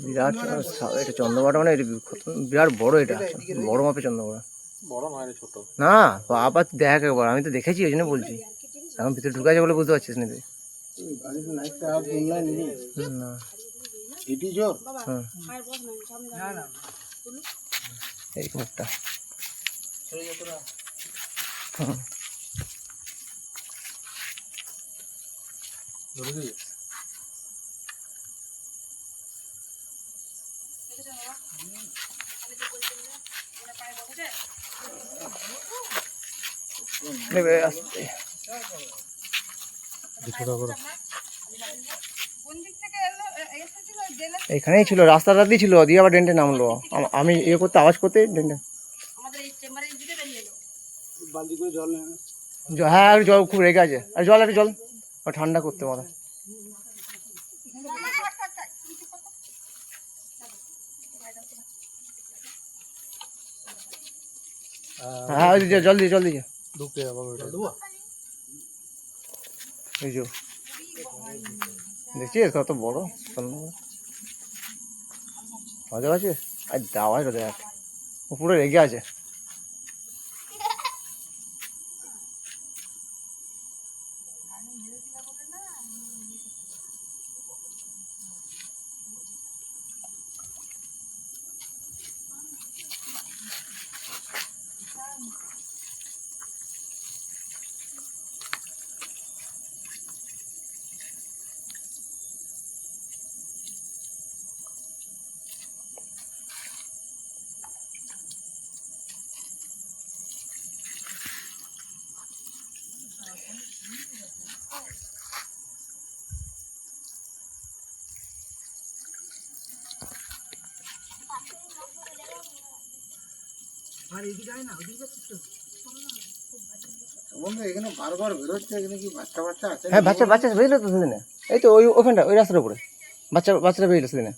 বিরাট এটা চন্দ্রকোনা মানে এটা বিরাট বড়, এটা বড় মাপে চন্দ্রকোনা। বড় নয় রে, ছোট। না আবার দেখ একবার, আমি তো দেখেছি ওই জন্য বলছি। এখন ভিতরে ঢুকাছে বলে বুঝতে পারছিস না তুই? না এই মুখটা এখানেই ছিল, রাস্তাটাতেই ছিল, দিয়ে আবার ডেন্টে নামলো। আমি ইয়ে করতে আওয়াজ করতে ডেন্টে। হ্যাঁ আর জল খুব রেগে আছে, আর জল একটু জল ঠান্ডা করতে মাথা। হ্যাঁ জল দিয়ে ঢুকে আবার এই যে দেখছিস কত বড় মজা আছে। আর দাওয়াজ দেখ পুরো রেগে আছে। হ্যাঁ বাচ্চা বেরিয়েছিল তো সেদিনে, এই তো ওইখানটা ওই রাস্তার উপরে বাচ্চারা বেরিয়েছিল সেদিনে,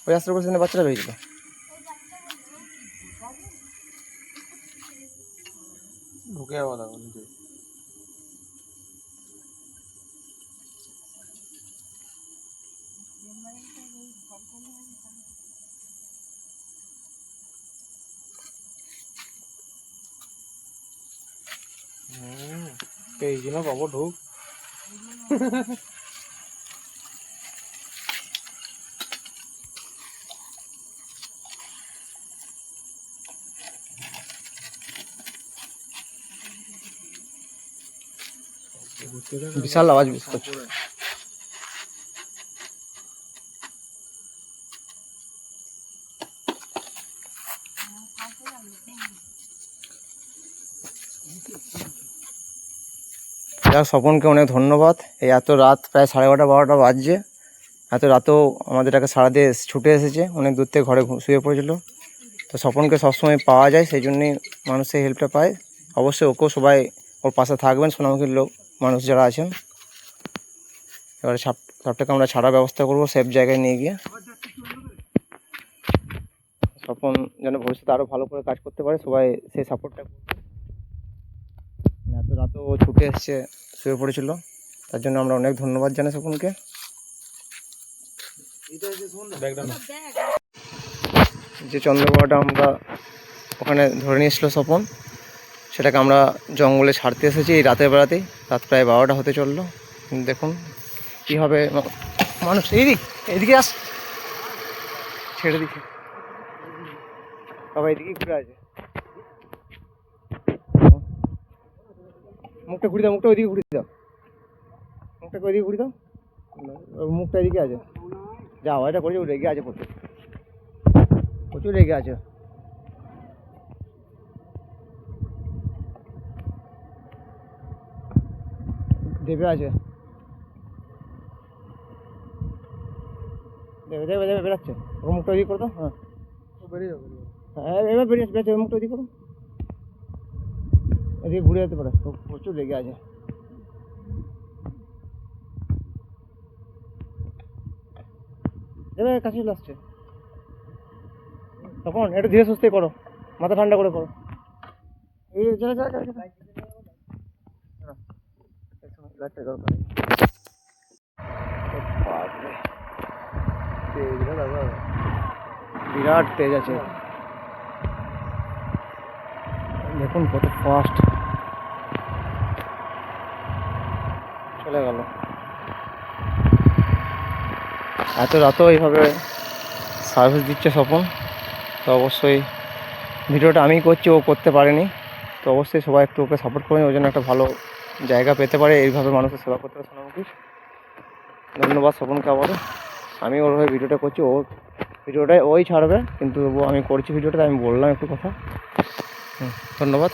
ওই রাস্তার উপরে সেদিনে বাচ্চারা বেরিয়েছিল। ঢুকে যাওয়া দাও এই জন্য পাবো ঢুক। বিশাল আওয়াজ করছে। স্বপনকে অনেক ধন্যবাদ। এই এত রাত প্রায় 11:30-12টা বাজছে, এত রাতেও আমাদেরটাকে সারা দিয়ে ছুটে এসেছে, অনেক দূর থেকে ঘরে শুয়ে পড়েছিল। তো স্বপনকে সবসময় পাওয়া যায়, সেই জন্যই মানুষ সেই হেল্পটা পায়। অবশ্যই ওকেও সবাই ওর পাশে থাকবেন, সোনামুখীর লোক মানুষ যারা আছেন। এবারে সাপটাকে আমরা ছাড়ার ব্যবস্থা করবো সেফ জায়গায় নিয়ে গিয়ে। স্বপন যেন ভবিষ্যতে আরও ভালো করে কাজ করতে পারে, সবাই সেই সাপোর্টটা করবে। এত রাতেও ও ছুটে এসছে, শুয়ে পড়েছিল, তার জন্য আমরা অনেক ধন্যবাদ জানাই স্বপনকে। যে চন্দ্রকোনাটা আমরা ওখানে ধরে নিয়েছিল স্বপন, সেটাকে আমরা জঙ্গলে ছাড়তে এসেছি এই রাতের বেলাতেই। রাত প্রায় 12টা হতে চললো। দেখুন কী হবে, মানুষ এইদিকে আস, ছেড়ে দিচ্ছে বাবা, এইদিকেই ঘুরে আছে। মুখটা ঘুরে দাও, মুখটা ওইদিকে ঘুরে দাও, মুখটাকে ওইদিকে ঘুরে দাও, মুখটা এদিকে আছে। যাও, এটা করেছে, রেগে আছে, প্রচুর রেগে আছে। দেবে আছে, দেবে বেরাচ্ছে। ওর মুখটা ওইদিকে করে দাও। হ্যাঁ এবার বেরিয়েছে, মুখটা ওইদিকে করো, এদিকে ঘুরে যেতে পারে। প্রচুর রেগে আছে। এবার কাছে চলে আসছে। তখন একটু ধীরে সুস্থে করো, মাথা ঠান্ডা করে করো। এই বিরাট তেজ আছে, দেখুন কত ফাস্ট চলে গেল। এত রাতেও এইভাবে সার্ভিস দিচ্ছে স্বপন, তো অবশ্যই ভিডিওটা আমি করছি, ও করতে পারেনি, তো অবশ্যই সবাই একটু ওকে সাপোর্ট করুন, ওই জন্য একটা ভালো জায়গা পেতে পারে, এইভাবে মানুষের সেবা করতে পারে সোনামুখী। ধন্যবাদ স্বপনকে আবারও। আমি ওর হয়ে ভিডিওটা করছি, ও ভিডিওটাই ওই ছাড়বে, কিন্তু তবুও আমি করছি ভিডিওটা, আমি বললাম একটু কথা। ধন্যবাদ।